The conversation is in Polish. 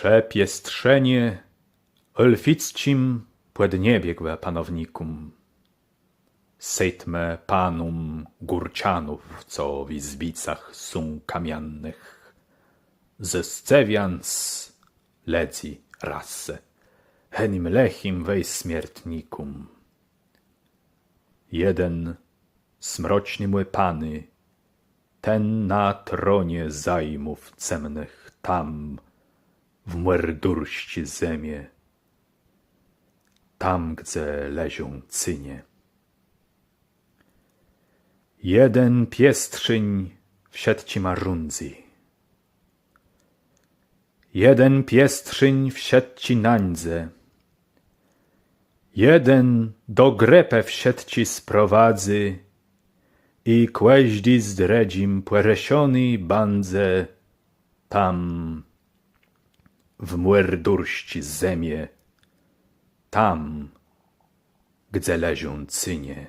Przepiestrzenie Lficim płedniebiegłe panownikum. Sejtme panum Górczanów, co w izbicach są kamiennych. Ze scewians leci rasę, henim lechim wej śmiertnikum. Jeden smroczny mły pany, ten na tronie zajmów cemnych tam, w merdurści zemie, tam, gdzie lezią cynie. Jeden piestrzyń w sietci marundzi, jeden piestrzyń w sietci nańdze, jeden do grepę w sietci sprowadzy i kłeźdi zdredzim płeresiony bandze tam, w merdurści zemie, tam, gdzie lezią cynie.